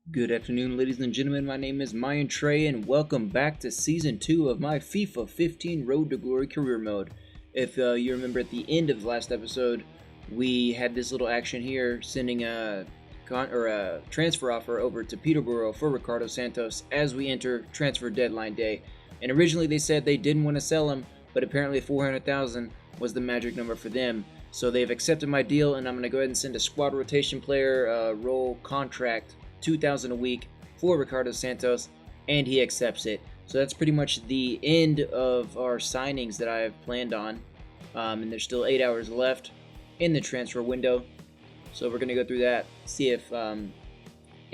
Good afternoon, ladies and gentlemen. My name is Mayan Trey, and welcome back to Season 2 of my FIFA 15 Road to Glory career mode. If you remember at the end of the last episode, we had this little action here, sending a transfer offer over to Peterborough for Ricardo Santos as we enter transfer deadline day. And originally they said they didn't want to sell him, but apparently 400,000 was the magic number for them. So they've accepted my deal, and I'm going to go ahead and send a squad rotation player role contract, 2,000 a week for Ricardo Santos, and he accepts it. So that's pretty much the end of our signings that I have planned on, and there's still 8 hours left in the transfer window. So we're going to go through that, see if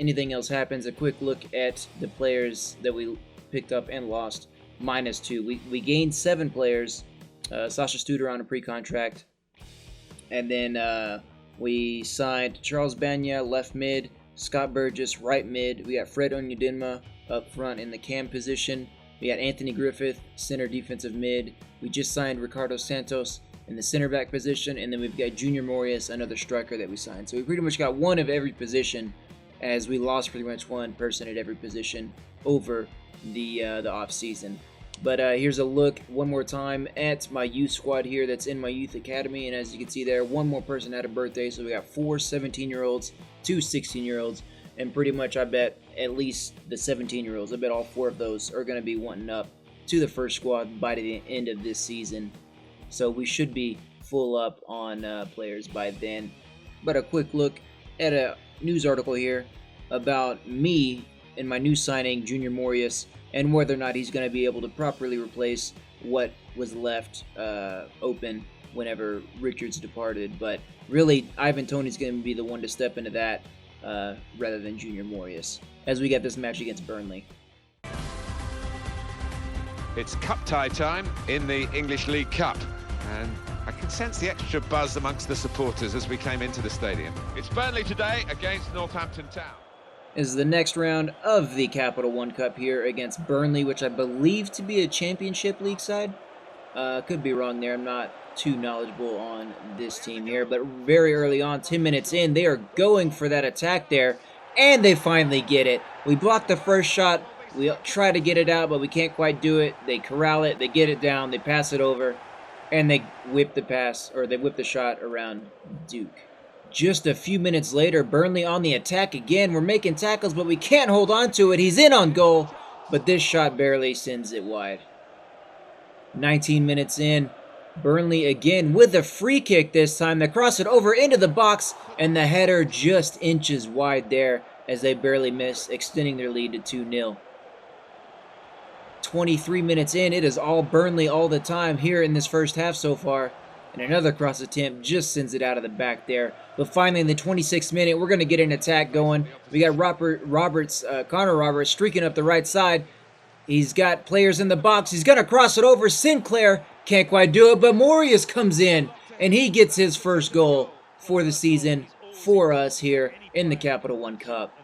anything else happens. A quick look at the players that we picked up and lost, -2. We gained 7 players, Sasha Studer on a pre-contract, and then we signed Charles Banya, left mid, Scott Burgess, right mid. We got Fred Onyedinma up front in the cam position. We got Anthony Griffith, center defensive mid. We just signed Ricardo Santos in the center back position. And then we've got Junior Morias, another striker that we signed. So we pretty much got one of every position, as we lost pretty much one person at every position over the off season. But here's a look one more time at my youth squad here that's in my youth academy. And as you can see there, one more person had a birthday. So we got 4 17-year-olds, 2 16-year-olds, and pretty much I bet at least the 17-year-olds, I bet all 4 of those are going to be wanting up to the first squad by the end of this season. So we should be full up on players by then. But a quick look at a news article here about me and my new signing, Junior Morias, and whether or not he's going to be able to properly replace what was left open whenever Richards departed. But really, Ivan Toney's going to be the one to step into that rather than Junior Morias, as we get this match against Burnley. It's cup tie time in the English League Cup, and I can sense the extra buzz amongst the supporters as we came into the stadium. It's Burnley today against Northampton Town. This is the next round of the Capital One Cup here against Burnley, which I believe to be a Championship League side. Could be wrong there. I'm not too knowledgeable on this team here. But very early on, 10 minutes in, they are going for that attack there. And they finally get it. We blocked the first shot. We try to get it out, but we can't quite do it. They corral it. They get it down. They pass it over. And they whip the pass, or they whip the shot around Duke. Just a few minutes later, Burnley on the attack again. We're making tackles, but we can't hold on to it. He's in on goal, but this shot barely sends it wide. 19 minutes in, Burnley again with a free kick this time. They cross it over into the box, and the header just inches wide there as they barely miss, extending their lead to 2-0. 23 minutes in, it is all Burnley all the time here in this first half so far. And another cross attempt just sends it out of the back there. But finally, in the 26th minute, we're going to get an attack going. We got Connor Roberts streaking up the right side. He's got players in the box. He's going to cross it over. Sinclair can't quite do it, but Morias comes in, and he gets his first goal for the season for us here in the Capital One Cup.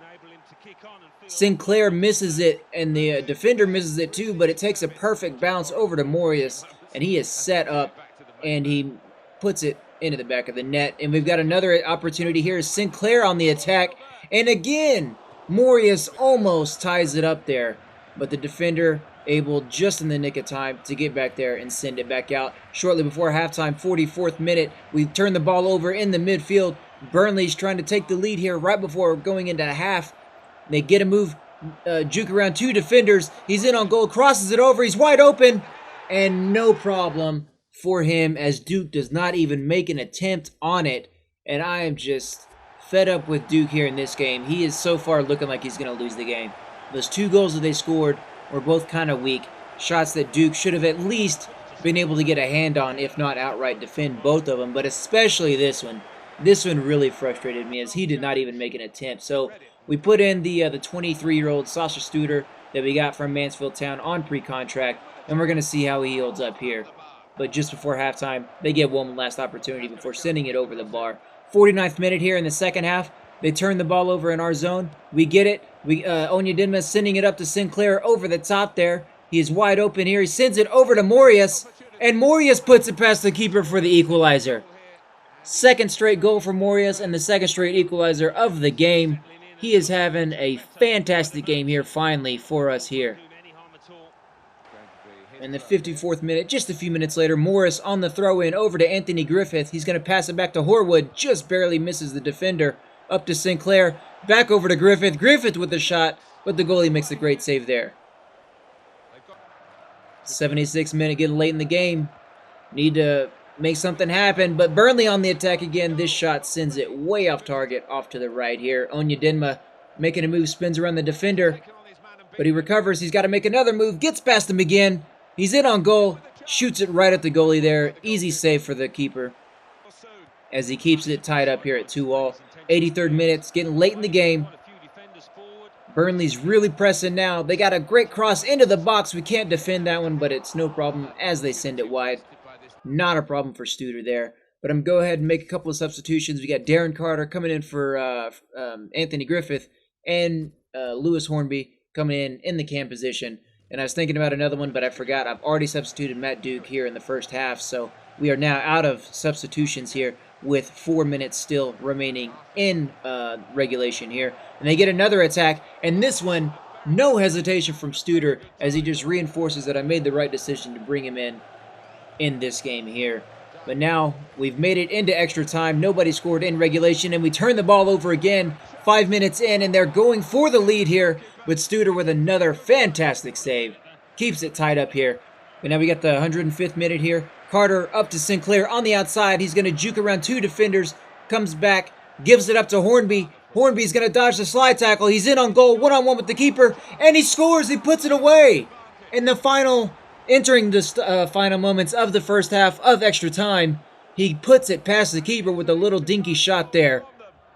Sinclair misses it, and the defender misses it too, but it takes a perfect bounce over to Morias, and he is set up, and he puts it into the back of the net. And we've got another opportunity here. Sinclair on the attack. And again, Morias almost ties it up there. But the defender able just in the nick of time to get back there and send it back out. Shortly before halftime, 44th minute, we turn the ball over in the midfield. Burnley's trying to take the lead here right before going into half. They get a move, juke around 2 defenders. He's in on goal, crosses it over. He's wide open. And no problem for him, as Duke does not even make an attempt on it. And I am just fed up with Duke here in this game. He is so far looking like he's going to lose the game. Those 2 goals that they scored were both kind of weak. Shots that Duke should have at least been able to get a hand on, if not outright defend both of them. But especially this one. This one really frustrated me, as he did not even make an attempt. So we put in the 23-year-old Sasha Studer that we got from Mansfield Town on pre-contract. And we're going to see how he holds up here. But just before halftime, they get one last opportunity before sending it over the bar. 49th minute here in the second half. They turn the ball over in our zone. We get it. Onyedinma sending it up to Sinclair over the top there. He is wide open here. He sends it over to Morias. And Morias puts it past the keeper for the equalizer. Second straight goal for Morias and the second straight equalizer of the game. He is having a fantastic game here finally for us here. In the 54th minute, just a few minutes later, Morris on the throw-in over to Anthony Griffith. He's going to pass it back to Horwood. Just barely misses the defender. Up to Sinclair. Back over to Griffith. Griffith with the shot, but the goalie makes a great save there. 76th minute, getting late in the game. Need to make something happen, but Burnley on the attack again. This shot sends it way off target, off to the right here. Onyedinma making a move, spins around the defender, but he recovers. He's got to make another move, gets past him again. He's in on goal, shoots it right at the goalie there. Easy save for the keeper as he keeps it tied up here at 2-2. 83rd minute, it's getting late in the game. Burnley's really pressing now. They got a great cross into the box. We can't defend that one, but it's no problem as they send it wide. Not a problem for Studer there. But I'm going to go ahead and make a couple of substitutions. We got Darren Carter coming in for Anthony Griffith and Lewis Hornby coming in the cam position. And I was thinking about another one, but I forgot. I've already substituted Matt Duke here in the first half, so we are now out of substitutions here with 4 minutes still remaining in regulation here. And they get another attack, and this one, no hesitation from Studer as he just reinforces that I made the right decision to bring him in this game here. But now we've made it into extra time. Nobody scored in regulation, and we turn the ball over again 5 minutes in, and they're going for the lead here. But Studer with another fantastic save. Keeps it tied up here. But now we got the 105th minute here. Carter up to Sinclair on the outside. He's going to juke around two defenders. Comes back. Gives it up to Hornby. Hornby's going to dodge the slide tackle. He's in on goal. One-on-one with the keeper. And he scores. He puts it away. In the final, entering the final moments of the first half of extra time, he puts it past the keeper with a little dinky shot there.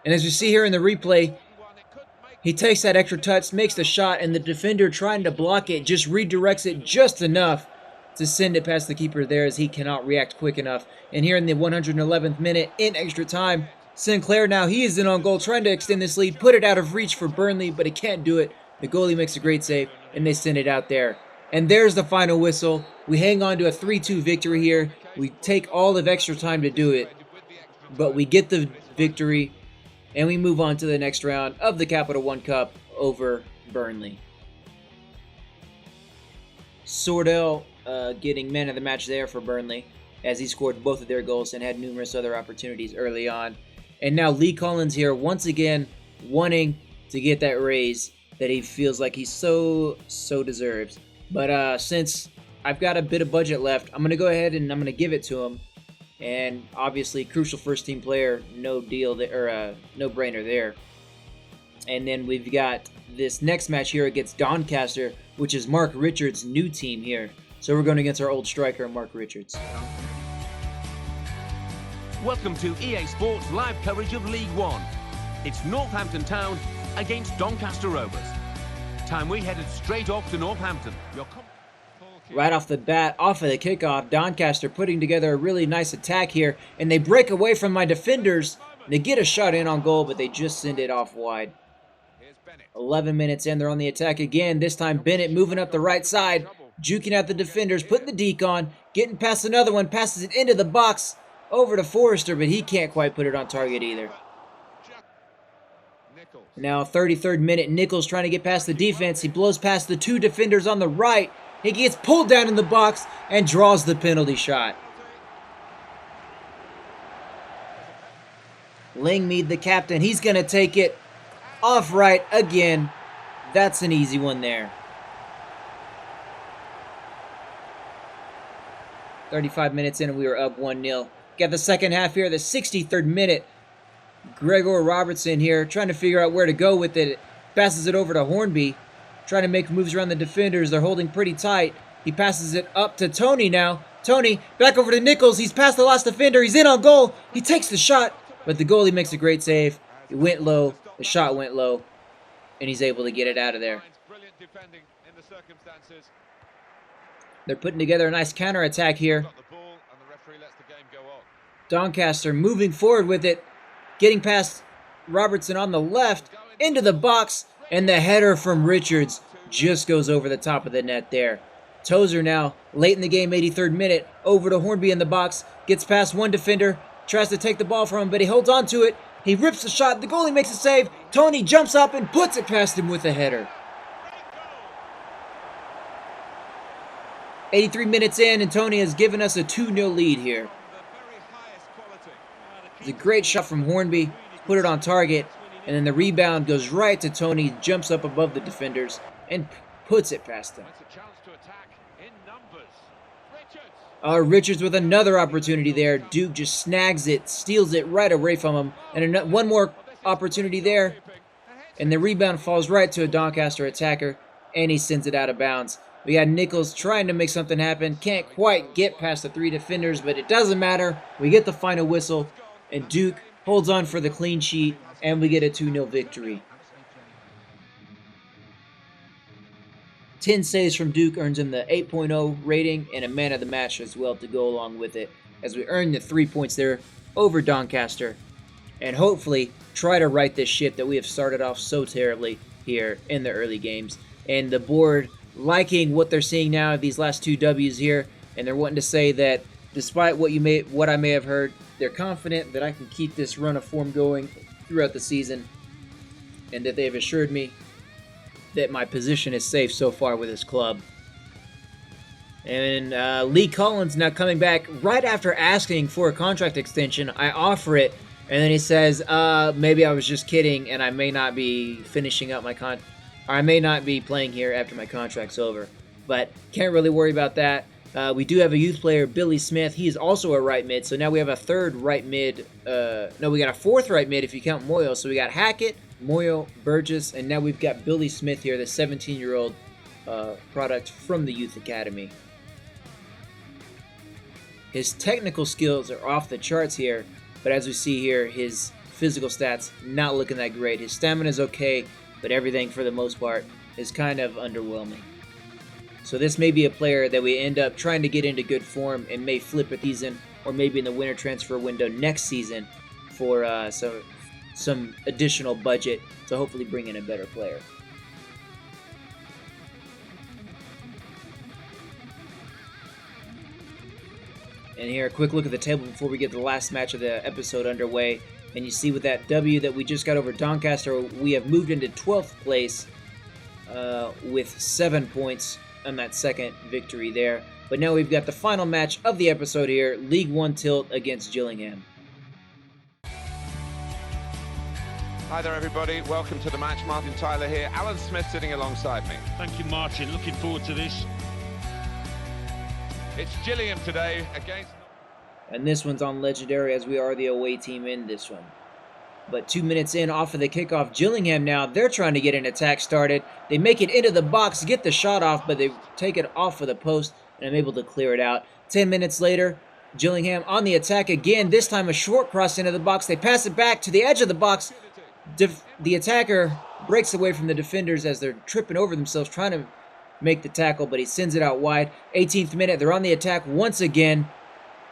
And as you see here in the replay, he takes that extra touch, makes the shot, and the defender trying to block it just redirects it just enough to send it past the keeper there as he cannot react quick enough. And here in the 111th minute in extra time, Sinclair now, he is in on goal, trying to extend this lead, put it out of reach for Burnley, but he can't do it. The goalie makes a great save, and they send it out there. And there's the final whistle. We hang on to a 3-2 victory here. We take all of extra time to do it, but we get the victory, and we move on to the next round of the Capital One Cup over Burnley. Sordell getting man of the match there for Burnley, as he scored both of their goals and had numerous other opportunities early on. And now Lee Collins here once again wanting to get that raise that he feels like he so deserves. But since I've got a bit of budget left, I'm going to go ahead and I'm going to give it to him. And obviously, crucial first-team player, no brainer there. And then we've got this next match here against Doncaster, which is Mark Richards' new team here. So we're going against our old striker, Mark Richards. Welcome to EA Sports live coverage of League One. It's Northampton Town against Doncaster Rovers. Time we headed straight off to Northampton. Right off the bat, off of the kickoff, Doncaster putting together a really nice attack here, and they break away from my defenders. They get a shot in on goal, but they just send it off wide. 11 minutes in, they're on the attack again. This time Bennett moving up the right side, juking out the defenders, putting the deke on, getting past another one, passes it into the box, over to Forrester, but he can't quite put it on target either. Now, 33rd minute, Nichols trying to get past the defense. He blows past the two defenders on the right. He gets pulled down in the box and draws the penalty shot. Langmead, the captain, he's going to take it off right again. That's an easy one there. 35 minutes in and we were up 1-0. Got the second half here, the 63rd minute. Gregor Robertson here trying to figure out where to go with it. Passes it over to Hornby. Trying to make moves around the defenders. They're holding pretty tight. He passes it up to Tony now. Tony, back over to Nichols. He's past the last defender. He's in on goal. He takes the shot, but the goalie makes a great save. It went low. The shot went low, and he's able to get it out of there. They're putting together a nice counterattack here. Doncaster moving forward with it. Getting past Robertson on the left. Into the box. And the header from Richards just goes over the top of the net there. Tozer now, late in the game, 83rd minute, over to Hornby in the box. Gets past one defender, tries to take the ball from him, but he holds on to it. He rips the shot. The goalie makes a save. Tony jumps up and puts it past him with a header. 83 minutes in, and Tony has given us a 2-0 lead here. It's a great shot from Hornby. Put it on target. And then the rebound goes right to Tony. Jumps up above the defenders and puts it past them. Richards with another opportunity there. Duke just snags it, steals it right away from him. And one more opportunity there. And the rebound falls right to a Doncaster attacker. And he sends it out of bounds. We got Nichols trying to make something happen. Can't quite get past the 3 defenders, but it doesn't matter. We get the final whistle. And Duke holds on for the clean sheet. And we get a 2-0 victory. 10 saves from Duke earns him the 8.0 rating and a man of the match as well to go along with it, as we earn the 3 points there over Doncaster, and hopefully try to right this ship that we have started off so terribly here in the early games. And the board liking what they're seeing now of these last 2 W's here, and they're wanting to say that despite what I may have heard, they're confident that I can keep this run of form going throughout the season, and that they've assured me that my position is safe so far with this club. And Lee Collins now coming back right after asking for a contract extension. I offer it, and then he says, maybe I was just kidding, and I may not be finishing up my I may not be playing here after my contract's over. But can't really worry about that. We do have a youth player, Billy Smith. He is also a right mid, so now we have a third right mid. No, we got a fourth right mid if you count Moyle. So we got Hackett, Moyle, Burgess, and now we've got Billy Smith here, the 17-year-old product from the Youth Academy. His technical skills are off the charts here, but as we see here, his physical stats not looking that great. His stamina is okay, but everything for the most part is kind of underwhelming. So this may be a player that we end up trying to get into good form and may flip a season, or maybe in the winter transfer window next season for some additional budget to hopefully bring in a better player. And here, a quick look at the table before we get the last match of the episode underway. And you see with that W that we just got over Doncaster, we have moved into 12th place with 7 points on that second victory there. But now we've got the final match of the episode here, League One tilt against Gillingham. Hi there everybody, welcome to the match. Martin Tyler here, Alan Smith sitting alongside me. Thank you Martin, looking forward to this. It's Gillingham today against... And this one's on Legendary as we are the away team in this one. But 2 minutes in off of the kickoff, Gillingham now, they're trying to get an attack started. They make it into the box, get the shot off, but they take it off of the post, and I'm able to clear it out. 10 minutes later, Gillingham on the attack again, this time a short cross into the box. They pass it back to the edge of the box. The attacker breaks away from the defenders as they're tripping over themselves, trying to make the tackle, but he sends it out wide. 18th minute, they're on the attack once again.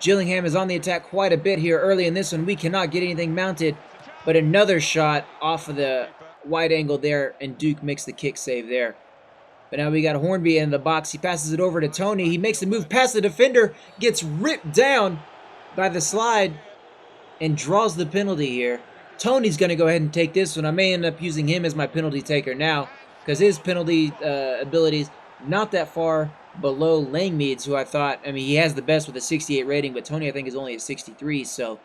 Gillingham is on the attack quite a bit here early in this one. We cannot get anything mounted. But another shot off of the wide angle there, and Duke makes the kick save there. But now we got Hornby in the box. He passes it over to Tony. He makes the move past the defender, gets ripped down by the slide, and draws the penalty here. Tony's going to go ahead and take this one. I may end up using him as my penalty taker now, because his penalty abilities not that far below Langmead's, who he has the best with a 68 rating, but Tony I think is only a 63, so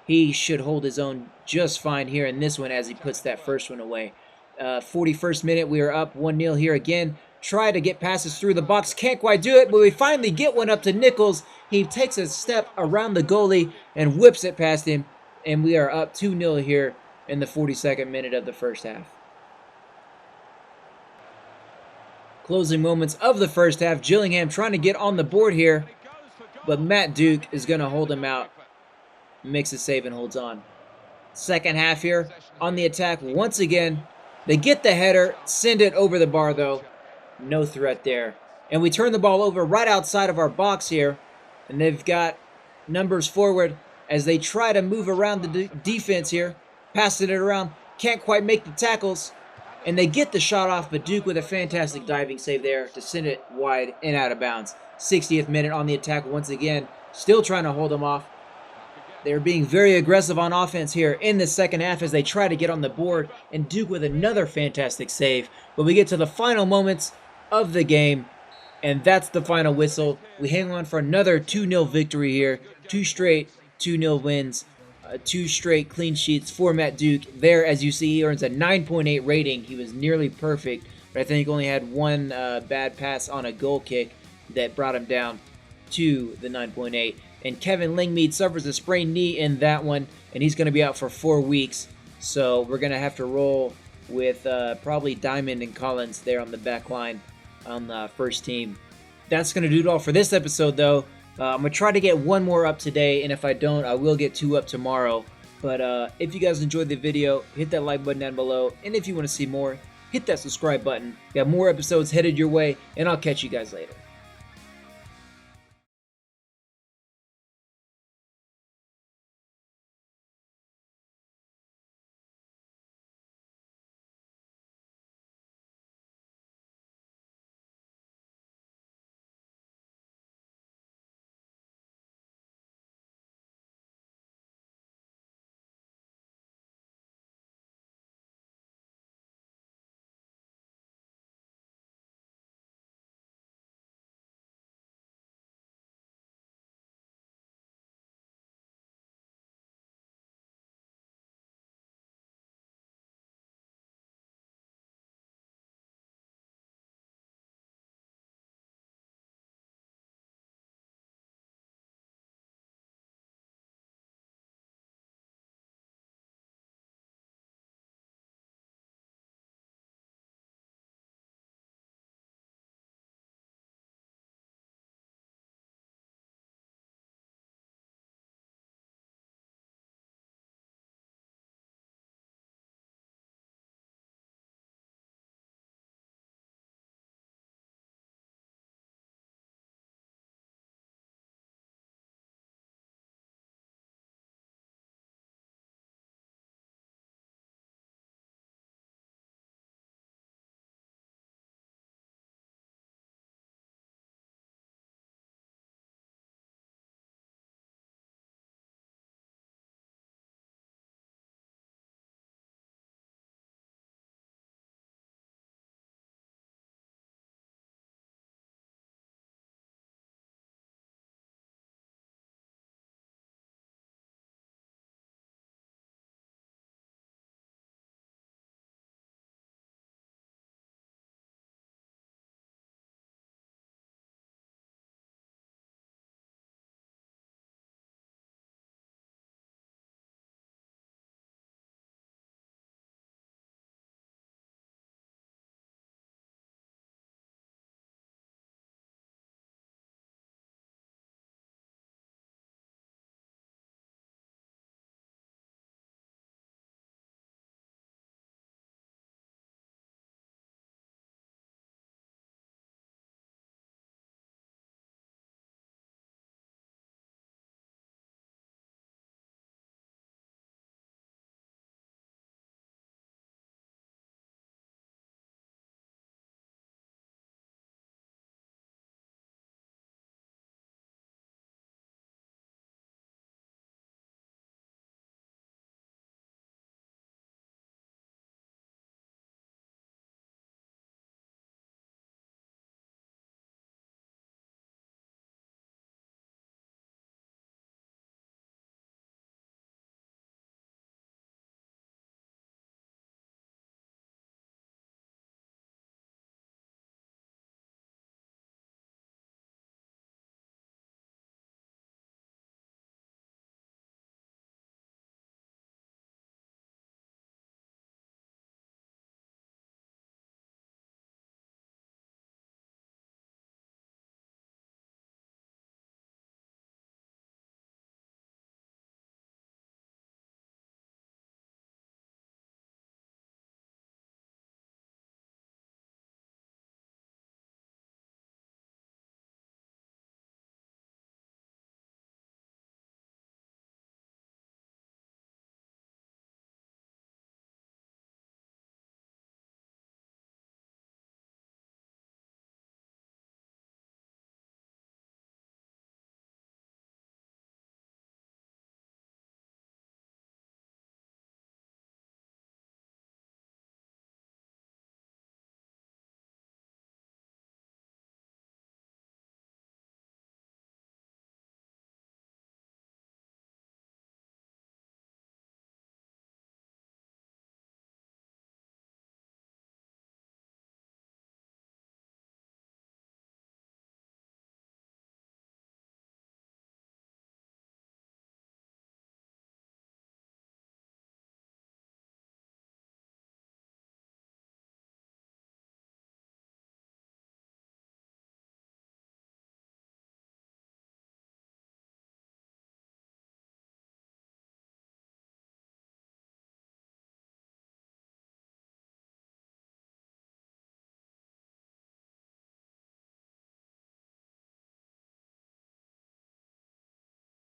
he should hold his own just fine here in this one as he puts that first one away. 41st minute, we are up 1-0 here again. Try to get passes through the box. Can't quite do it, but we finally get one up to Nichols. He takes a step around the goalie and whips it past him. And we are up 2-0 here in the 42nd minute of the first half. Closing moments of the first half. Gillingham trying to get on the board here. But Matt Duke is going to hold him out. Makes a save and holds on. Second half here on the attack once again. They get the header, send it over the bar though. No threat there. And we turn the ball over right outside of our box here. And they've got numbers forward as they try to move around the defense here. Passing it around. Can't quite make the tackles. And they get the shot off, but Duke with a fantastic diving save there to send it wide and out of bounds. 60th minute on the attack once again. Still trying to hold them off. They're being very aggressive on offense here in the second half as they try to get on the board, and Duke with another fantastic save. But we get to the final moments of the game, and that's the final whistle. We hang on for another 2-0 victory here. 2 straight 2-0 wins, 2 straight clean sheets for Matt Duke. There, as you see, he earns a 9.8 rating. He was nearly perfect, but I think he only had one bad pass on a goal kick that brought him down to the 9.8. And Kevin Lingmead suffers a sprained knee in that one, and he's going to be out for 4 weeks. So we're going to have to roll with probably Diamond and Collins there on the back line on the first team. That's going to do it all for this episode, though. I'm going to try to get 1 more up today, and if I don't, I will get 2 up tomorrow. But if you guys enjoyed the video, hit that like button down below. And if you want to see more, hit that subscribe button. We have more episodes headed your way, and I'll catch you guys later.